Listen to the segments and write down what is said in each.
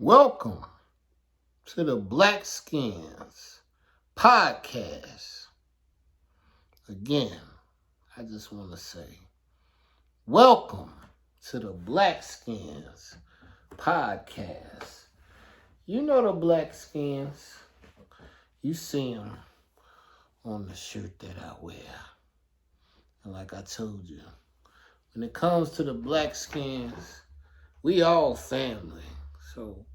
Welcome to the Blackskins podcast. Again, I just want to say, welcome to the Blackskins podcast. You know the Blackskins. You see them on the shirt that I wear. And like I told you, when it comes to the Blackskins, we all family. So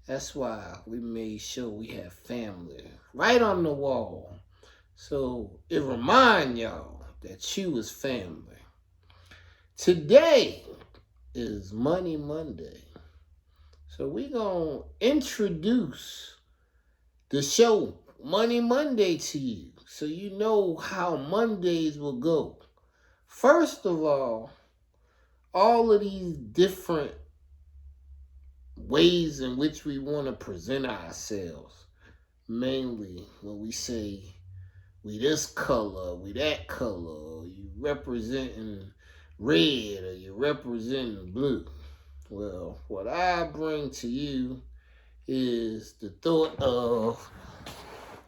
that's why we made sure we have family right on the wall. So it remind y'all that you is family. Today is Money Monday. So we gonna introduce the show Money Monday to you so you know how Mondays will go. First of all of these different ways in which we want to present ourselves. Mainly when we say we this color, we that color, or you representing red or you representing blue. Well, what I bring to you is the thought of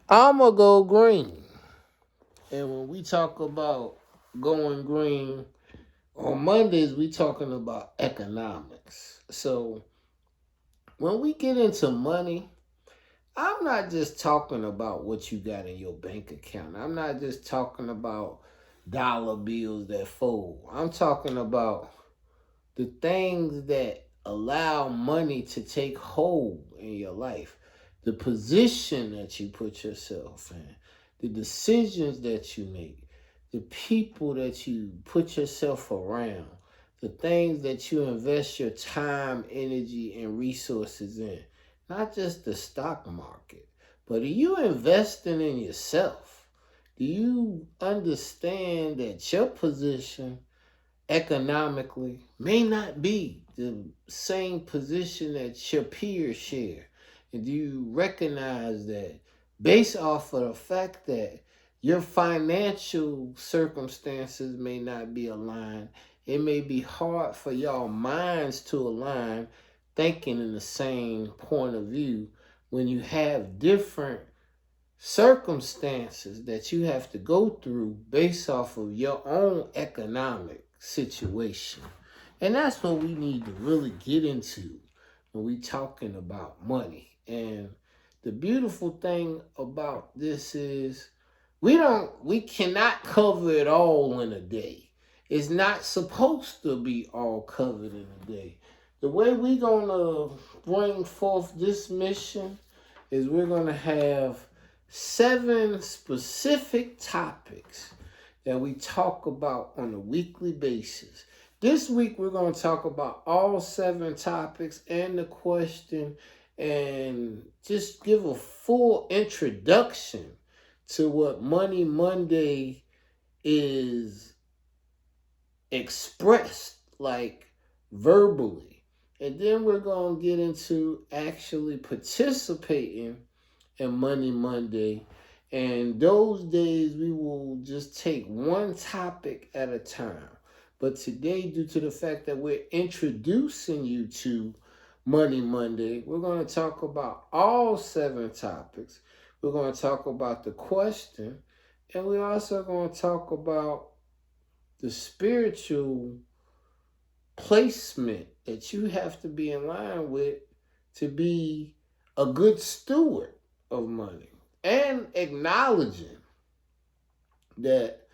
I'ma go green. And when we talk about going green, on Mondays we talking about economics. So when we get into money, I'm not just talking about what you got in your bank account. I'm not just talking about dollar bills that fold. I'm talking about the things that allow money to take hold in your life. The position that you put yourself in. The decisions that you make. The people that you put yourself around. The things that you invest your time, energy, and resources in. Not just the stock market, but are you investing in yourself? Do you understand that your position economically may not be the same position that your peers share? And do you recognize that based off of the fact that your financial circumstances may not be aligned, it may be hard for y'all minds to align thinking in the same point of view when you have different circumstances that you have to go through based off of your own economic situation. And that's what we need to really get into when we talking about money. And the beautiful thing about this is we cannot cover it all in a day. It's not supposed to be all covered in a day. The way we're going to bring forth this mission is we're going to have 7 specific topics that we talk about on a weekly basis. This week, we're going to talk about all 7 topics and the question and just give a full introduction to what Money Monday is expressed like verbally. And then we're going to get into actually participating in Money Monday. And those days we will just take one topic at a time. But today, due to the fact that we're introducing you to Money Monday, we're going to talk about all 7 topics. We're going to talk about the question. And we're also going to talk about the spiritual placement that you have to be in line with to be a good steward of money, and acknowledging that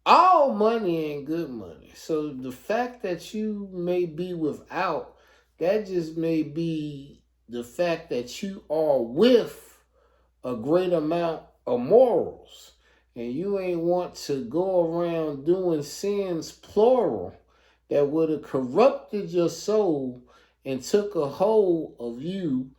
all money ain't good money. So the fact that you may be without, that just may be the fact that you are with a great amount of morals, and you ain't want to go around doing sins plural that would have corrupted your soul and took a hold of you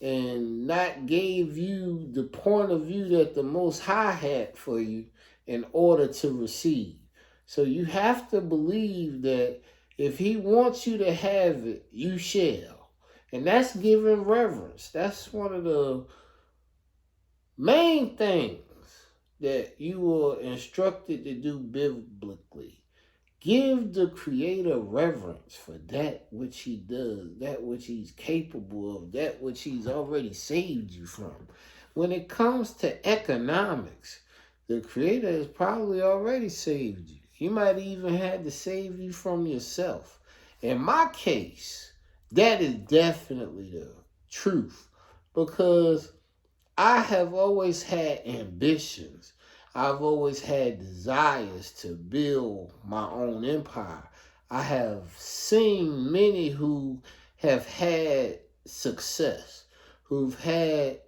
and not gave you the point of view that the Most High had for you in order to receive. So you have to believe that if He wants you to have it, you shall. And that's giving reverence. That's one of the main things that you were instructed to do biblically. Give the Creator reverence for that which He does, that which He's capable of, that which He's already saved you from. When it comes to economics, the Creator has probably already saved you. He might even had to save you from yourself. In my case, that is definitely the truth, because I have always had ambitions. I've always had desires to build my own empire. I have seen many who have had success, who've had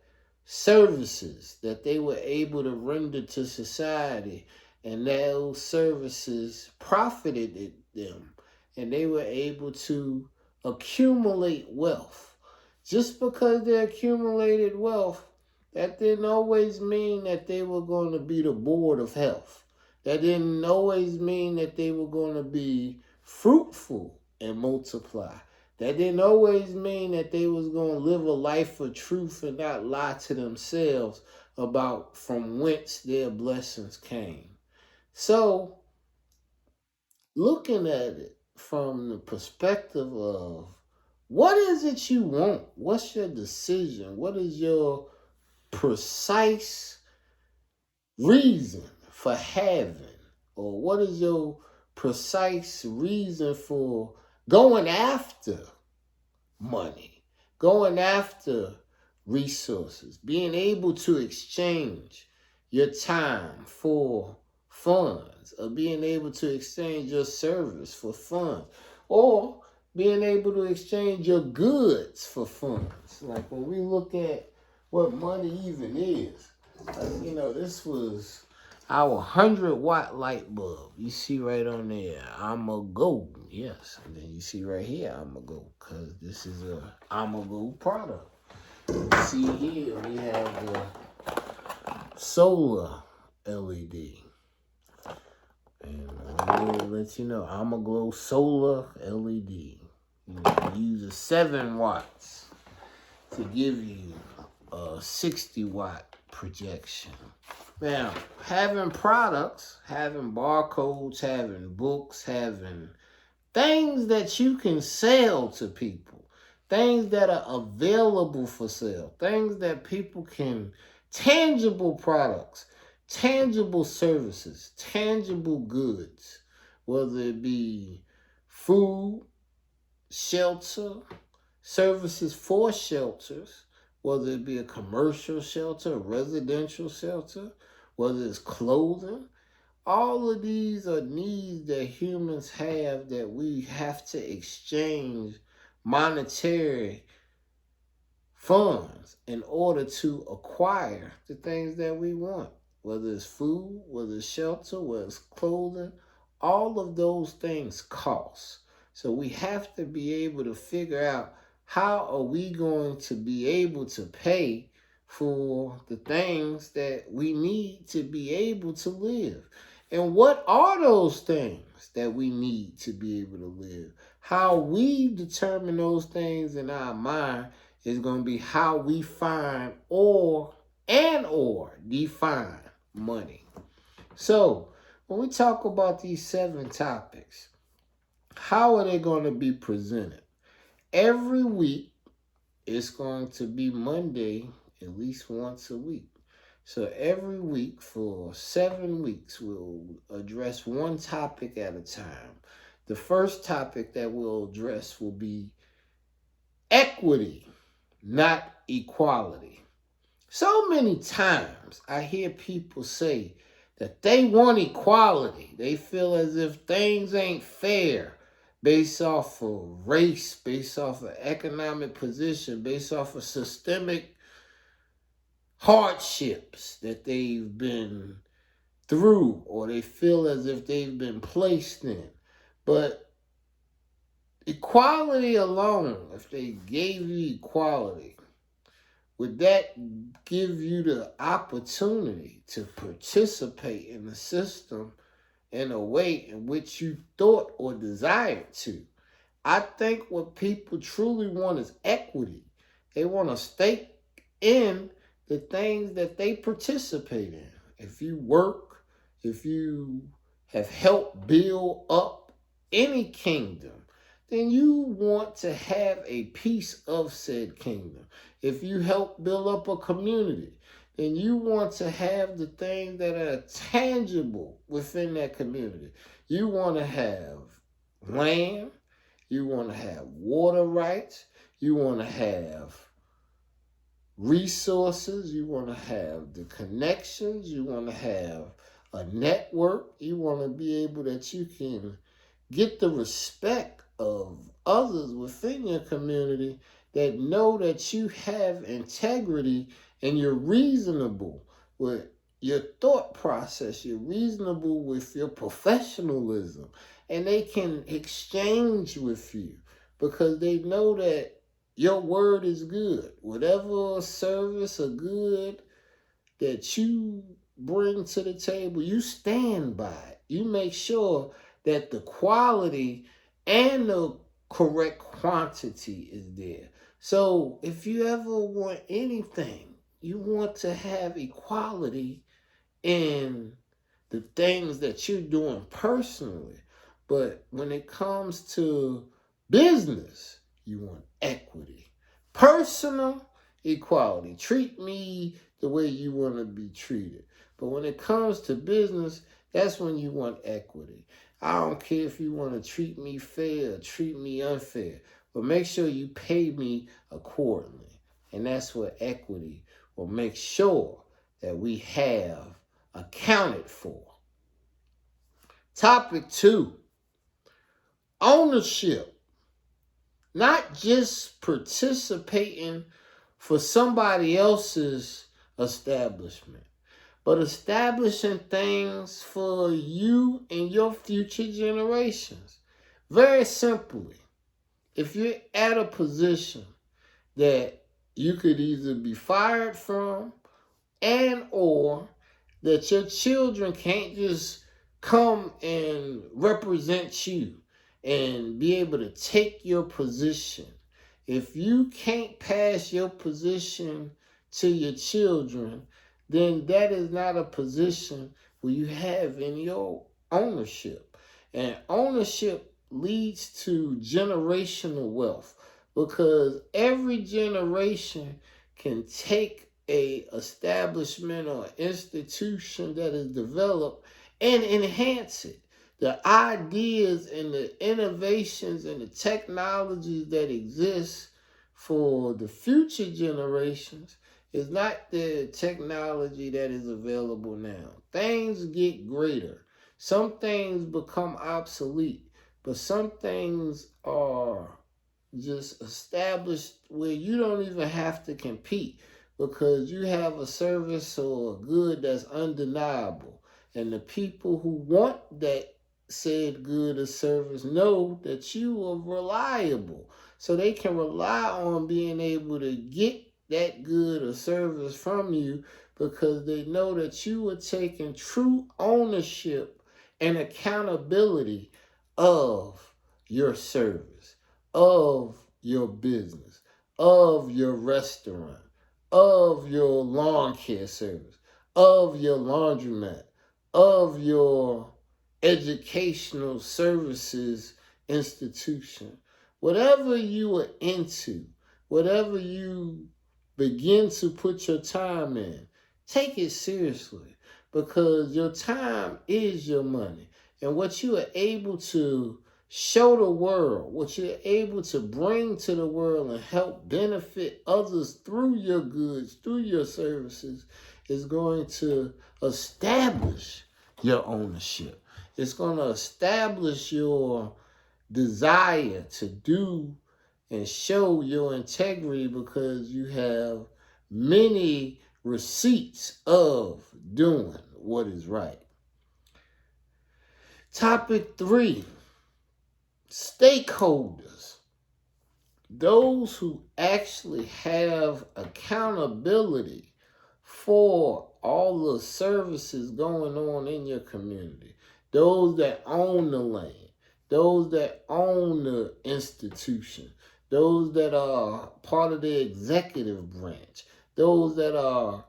services that they were able to render to society, and those services profited them, and they were able to accumulate wealth. Just because they accumulated wealth, that didn't always mean that they were going to be the board of health. That didn't always mean that they were going to be fruitful and multiply. That didn't always mean that they was going to live a life of truth and not lie to themselves about from whence their blessings came. So, looking at it from the perspective of what is it you want? What's your decision? What is your precise reason for having, or what is your precise reason for going after money, going after resources, being able to exchange your time for funds, or being able to exchange your service for funds, or being able to exchange your goods for funds? Like when we look at what money even is, this was our 100-watt light bulb. You see right on there, I'ma go. Yes. And then you see right here, I'ma go, because this is a I'ma go product. You see here, we have the solar LED. And I'm going to let you know, I'ma glow solar LED. You use 7 watts to give you a 60-watt projection. Now, having products, having barcodes, having books, having things that you can sell to people, things that are available for sale, things that people can, tangible products, tangible services, tangible goods, whether it be food, shelter, services for shelters, whether it be a commercial shelter, a residential shelter, whether it's clothing. All of these are needs that humans have that we have to exchange monetary funds in order to acquire the things that we want, whether it's food, whether it's shelter, whether it's clothing. All of those things cost. So we have to be able to figure out, how are we going to be able to pay for the things that we need to be able to live? And what are those things that we need to be able to live? How we determine those things in our mind is going to be how we find or define money. So, when we talk about these 7 topics, how are they going to be presented? Every week, it's going to be Monday at least once a week. So every week for 7 weeks, we'll address one topic at a time. The first topic that we'll address will be equity, not equality. So many times I hear people say that they want equality. They feel as if things ain't fair based off of race, based off of economic position, based off of systemic hardships that they've been through, or they feel as if they've been placed in. But equality alone, if they gave you equality, would that give you the opportunity to participate in the system in a way in which you thought or desired to? I think what people truly want is equity. They want to stake in the things that they participate in. If you work, if you have helped build up any kingdom, then you want to have a piece of said kingdom. If you help build up a community, then you want to have the things that are tangible within that community. You want to have land, you want to have water rights, you want to have resources, you want to have the connections, you want to have a network, you want to be able that you can get the respect of others within your community that know that you have integrity and you're reasonable with your thought process, you're reasonable with your professionalism, and they can exchange with you because they know that your word is good. Whatever service or good that you bring to the table, you stand by it. You make sure that the quality and the correct quantity is there. So if you ever want anything, you want to have equality in the things that you're doing personally. But when it comes to business, you want equity. Personal equality. Treat me the way you want to be treated. But when it comes to business, that's when you want equity. I don't care if you want to treat me fair or treat me unfair, but make sure you pay me accordingly. And that's what equity will make sure that we have accounted for. Topic 2, ownership. Not just participating for somebody else's establishment, but establishing things for you and your future generations. Very simply, if you're at a position that you could either be fired from and or that your children can't just come and represent you and be able to take your position. If you can't pass your position to your children, then that is not a position where you have in your ownership. And ownership leads to generational wealth because every generation can take a establishment or institution that is developed and enhance it. The ideas and the innovations and the technologies that exist for the future generations is not the technology that is available now. Things get greater. Some things become obsolete, but some things are just established where you don't even have to compete because you have a service or a good that's undeniable. And the people who want that said good or service know that you are reliable. So they can rely on being able to get that good or service from you because they know that you are taking true ownership and accountability of your service, of your business, of your restaurant, of your lawn care service, of your laundromat, of your educational services institution. Whatever you are into, whatever you begin to put your time in, take it seriously because your time is your money. And what you are able to show the world, what you're able to bring to the world and help benefit others through your goods, through your services, is going to establish your ownership. It's going to establish your desire to do and show your integrity because you have many receipts of doing what is right. Topic 3, stakeholders. Those who actually have accountability for all the services going on in your community. Those that own the land, those that own the institution, those that are part of the executive branch, those that are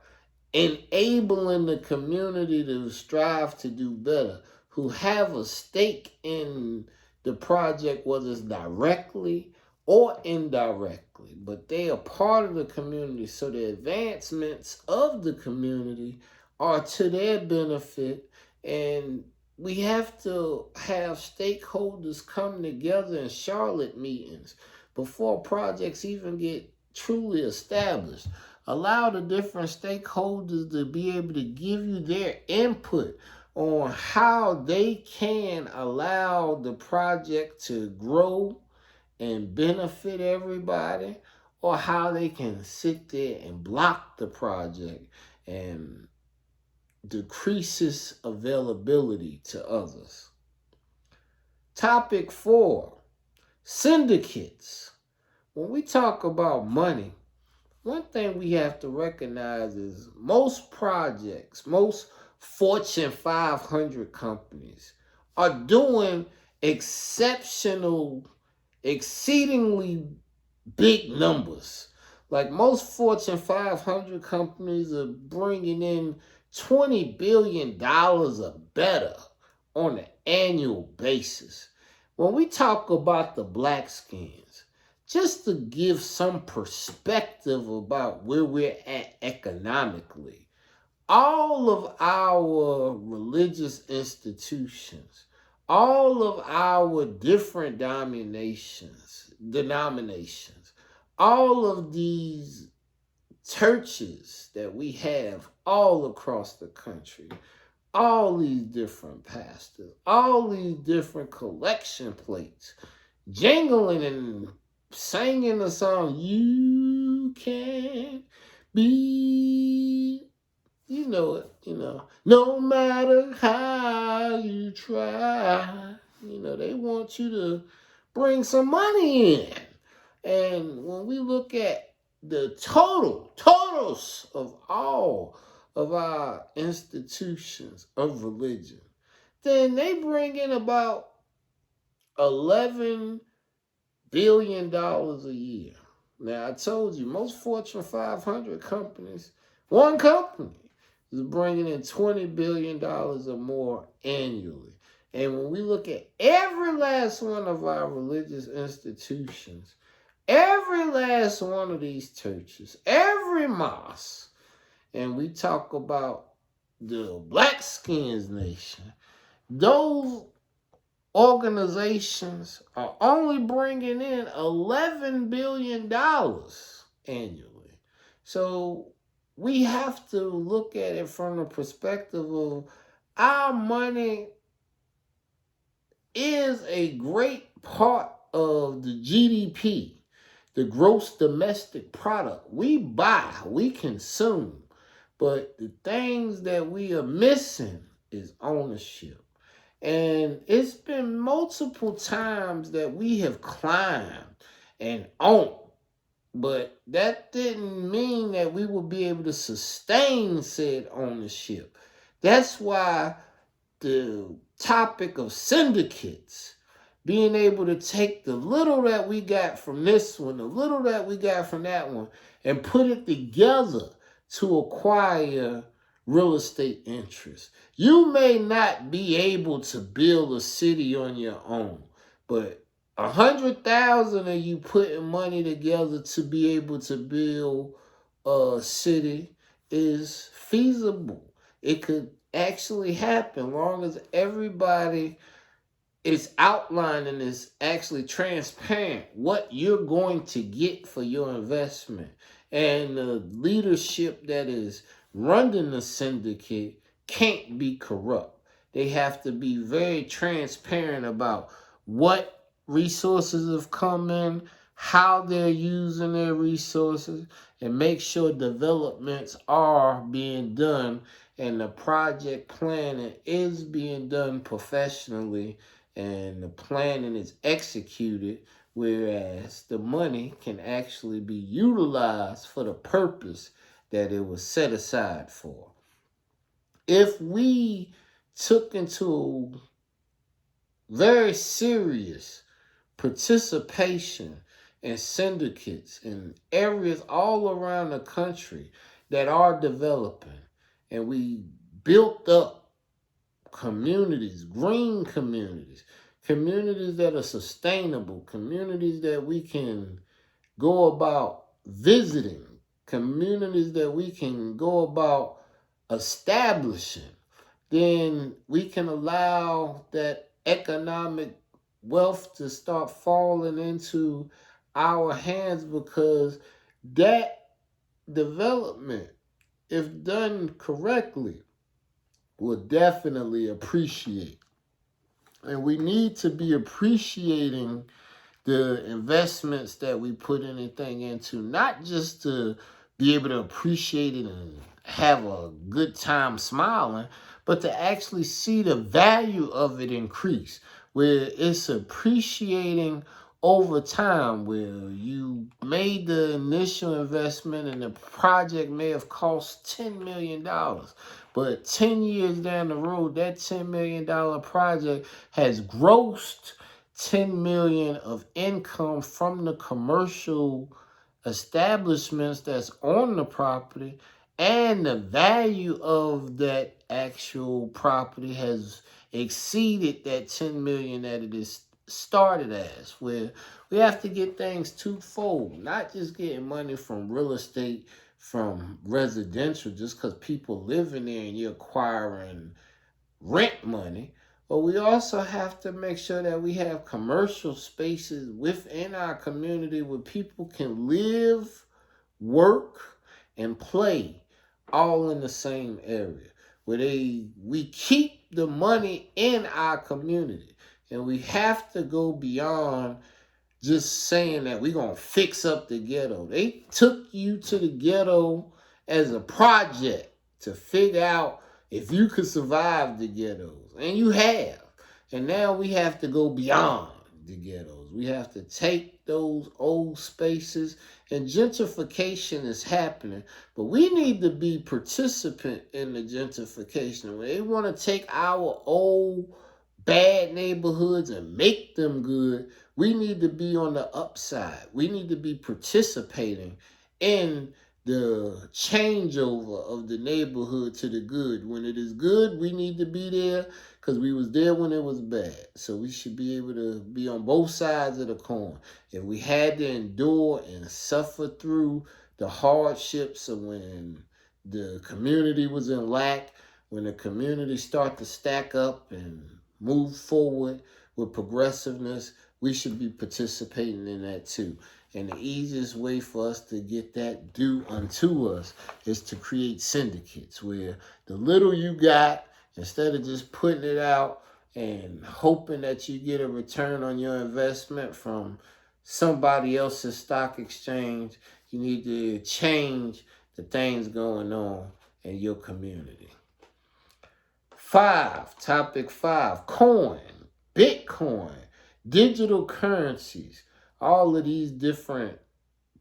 enabling the community to strive to do better, who have a stake in the project, whether it's directly or indirectly, but they are part of the community. So the advancements of the community are to their benefit, and we have to have stakeholders come together in Charlotte meetings before projects even get truly established. Allow the different stakeholders to be able to give you their input on how they can allow the project to grow and benefit everybody, or how they can sit there and block the project and decreases availability to others. Topic 4, syndicates. When we talk about money, one thing we have to recognize is most projects, most Fortune 500 companies are doing exceedingly big numbers. Like most Fortune 500 companies are bringing in $20 billion or better on an annual basis. When we talk about the Blackskins, just to give some perspective about where we're at economically, all of our religious institutions, all of our different denominations, all of these churches that we have all across the country, all these different pastors, all these different collection plates, jingling and singing the song, "You Can Be," no matter how you try, they want you to bring some money in. And when we look at the totals of all of our institutions of religion, then they bring in about $11 billion a year. Now, I told you, most Fortune 500 companies, one company is bringing in $20 billion or more annually. And when we look at every last one of our religious institutions, every last one of these churches, every mosque, and we talk about the Blackskins Nation, those organizations are only bringing in $11 billion annually. So we have to look at it from the perspective of our money is a great part of the GDP, the gross domestic product. We buy, we consume, but the things that we are missing is ownership. And it's been multiple times that we have climbed and owned, but that didn't mean that we would be able to sustain said ownership. That's why the topic of syndicates, being able to take the little that we got from this one, the little that we got from that one, and put it together to acquire real estate interest. You may not be able to build a city on your own, but 100,000 of you putting money together to be able to build a city is feasible. It could actually happen, long as everybody is outlining, is actually transparent what you're going to get for your investment. And the leadership that is running the syndicate can't be corrupt. They have to be very transparent about what resources have come in, how they're using their resources, and make sure developments are being done and the project planning is being done professionally and the planning is executed, whereas the money can actually be utilized for the purpose that it was set aside for. If we took into very serious participation in syndicates in areas all around the country that are developing, and we built up communities, green communities, communities that are sustainable, communities that we can go about visiting, communities that we can go about establishing, then we can allow that economic wealth to start falling into our hands, because that development, if done correctly, will definitely appreciate. And we need to be appreciating the investments that we put anything into, not just to be able to appreciate it and have a good time smiling, but to actually see the value of it increase, where it's appreciating over time, where you made the initial investment and the project may have cost $10 million. But 10 years down the road, that $10 million project has grossed 10 million of income from the commercial establishments that's on the property, and the value of that actual property has exceeded that 10 million that it is started as. Where we have to get things twofold, not just getting money from real estate, from residential, just because people live in there and you're acquiring rent money. But we also have to make sure that we have commercial spaces within our community where people can live, work, and play all in the same area. Where we keep the money in our community. And we have to go beyond just saying that we're going to fix up the ghetto. They took you to the ghetto as a project to figure out if you could survive the ghettos. And you have. And now we have to go beyond the ghettos. We have to take those old spaces, and gentrification is happening. But we need to be participant in the gentrification. When they want to take our old bad neighborhoods and make them good, we need to be on the upside. We need to be participating in the changeover of the neighborhood to the good. When it is good, we need to be there because we was there when it was bad. So we should be able to be on both sides of the coin. If we had to endure and suffer through the hardships of when the community was in lack, when the community start to stack up and move forward with progressiveness, we should be participating in that too. And the easiest way for us to get that due unto us is to create syndicates where the little you got, instead of just putting it out and hoping that you get a return on your investment from somebody else's stock exchange, you need to change the things going on in your community. Topic 5, coin, Bitcoin, digital currencies, all of these different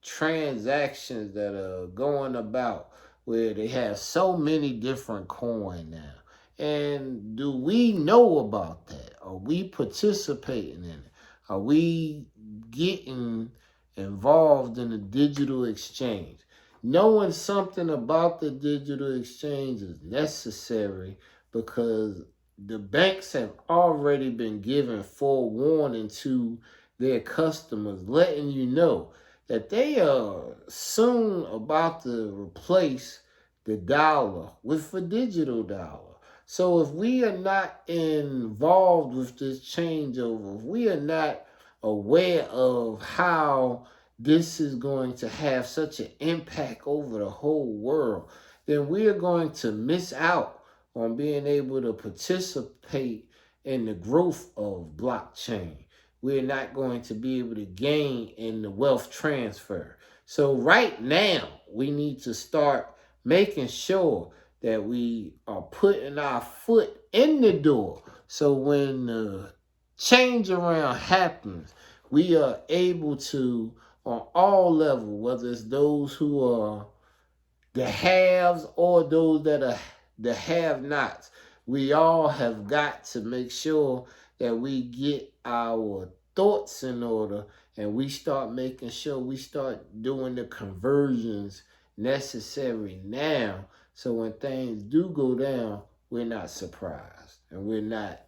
transactions that are going about where they have so many different coins now. And do we know about that? Are we participating in it? Are we getting involved in the digital exchange? Knowing something about the digital exchange is necessary because the banks have already been given forewarning to their customers, letting you know that they are soon about to replace the dollar with a digital dollar. So if we are not involved with this changeover, if we are not aware of how this is going to have such an impact over the whole world, then we are going to miss out on being able to participate in the growth of blockchain. We're not going to be able to gain in the wealth transfer. So right now, we need to start making sure that we are putting our foot in the door. So when the change around happens, we are able to, on all levels, whether it's those who are the haves or those that are the have-nots, we all have got to make sure that we get our thoughts in order and we start making sure we start doing the conversions necessary now, so when things do go down, we're not surprised and we're not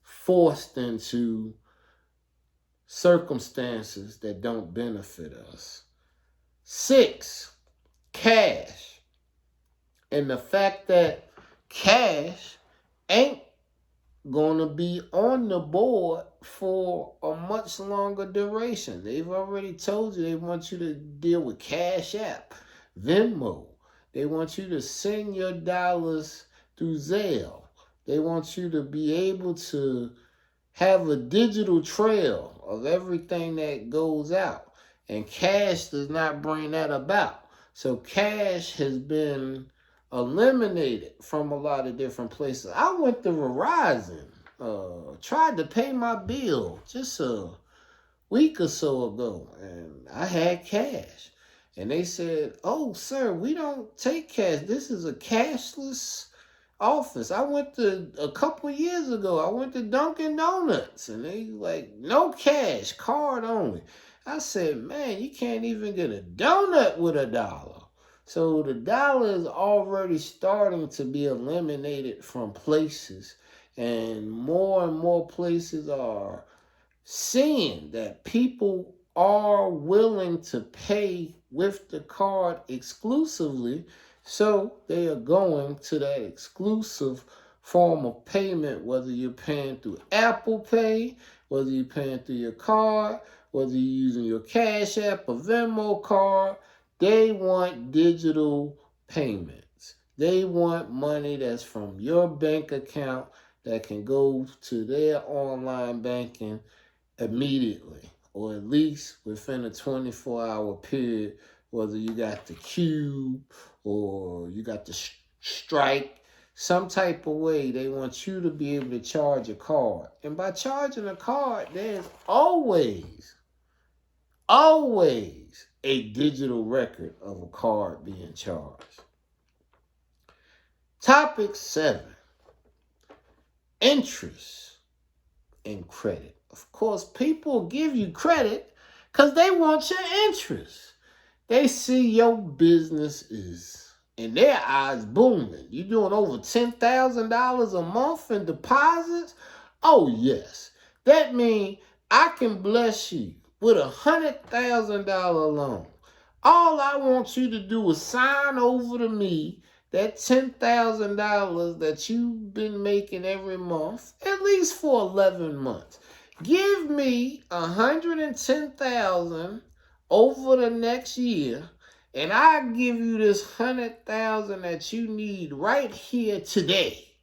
forced into circumstances that don't benefit us. 6, cash. And the fact that cash ain't going to be on the board for a much longer duration. They've already told you they want you to deal with Cash App, Venmo. They want you to send your dollars through Zelle. They want you to be able to have a digital trail of everything that goes out. And cash does not bring that about. So cash has been eliminated from a lot of different places. I went to Verizon, tried to pay my bill just a week or so ago, and I had cash. And they said, "Oh, sir, we don't take cash. This is a cashless office." I went to, a couple years ago, I went to Dunkin' Donuts, and they like, "No cash, card only." I said, "Man, you can't even get a donut with $1." So the dollar is already starting to be eliminated from places, and more places are seeing that people are willing to pay with the card exclusively, so they are going to that exclusive form of payment, whether you're paying through Apple Pay, whether you're paying through your card, whether you're using your Cash App or Venmo card. They want digital payments. They want money that's from your bank account that can go to their online banking immediately, or at least within a 24-hour period, whether you got the Cube or you got the Strike, some type of way they want you to be able to charge a card. And by charging a card, there's always a digital record of a card being charged. Topic 7, interest and credit. Of course, people give you credit because they want your interest. They see your business is, in their eyes, booming. You're doing over $10,000 a month in deposits. Oh, yes. That means I can bless you with $100,000 loan. All I want you to do is sign over to me that $10,000 that you've been making every month, at least for 11 months. Give me $110,000 over the next year, and I give you this $100,000 that you need right here today.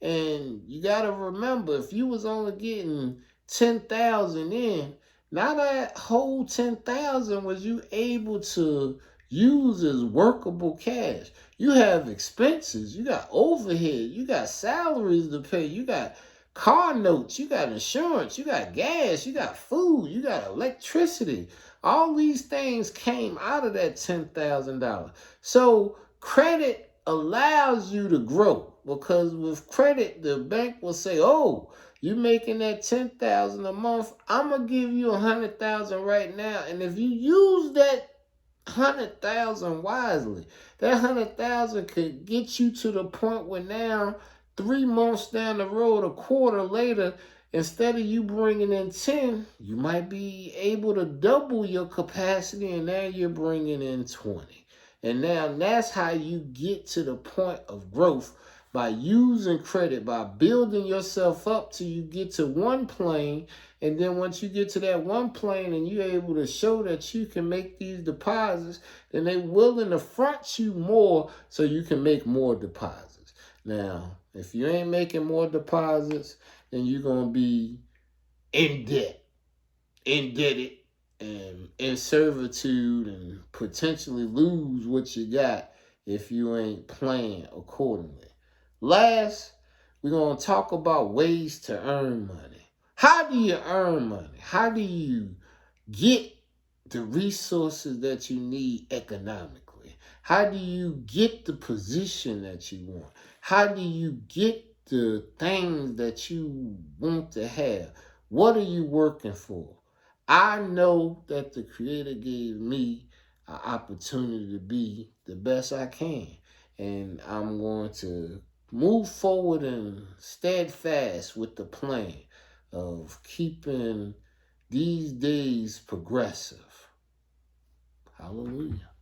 And you gotta remember, if you was only getting 10,000 in, now that whole 10,000 was you able to use as workable cash. You have expenses, you got overhead, you got salaries to pay, you got car notes, you got insurance, you got gas, you got food, you got electricity. All these things came out of that $10,000. So credit allows you to grow, because with credit, the bank will say, "Oh, you making that 10,000 a month, I'm gonna give you 100,000 right now. And if you use that 100,000 wisely, that 100,000 could get you to the point where now, 3 months down the road, a quarter later, instead of you bringing in 10, you might be able to double your capacity, and now you're bringing in 20. And now that's how you get to the point of growth, by using credit, by building yourself up till you get to one plane. And then once you get to that one plane and you're able to show that you can make these deposits, then they're willing to front you more so you can make more deposits. Now, if you ain't making more deposits, then you're going to be in debt, indebted, and in servitude, and potentially lose what you got if you ain't playing accordingly. Last, we're going to talk about ways to earn money. How do you earn money? How do you get the resources that you need economically? How do you get the position that you want? How do you get the things that you want to have? What are you working for? I know that the Creator gave me an opportunity to be the best I can, and I'm going to move forward and steadfast with the plan of keeping These days progressive. Hallelujah.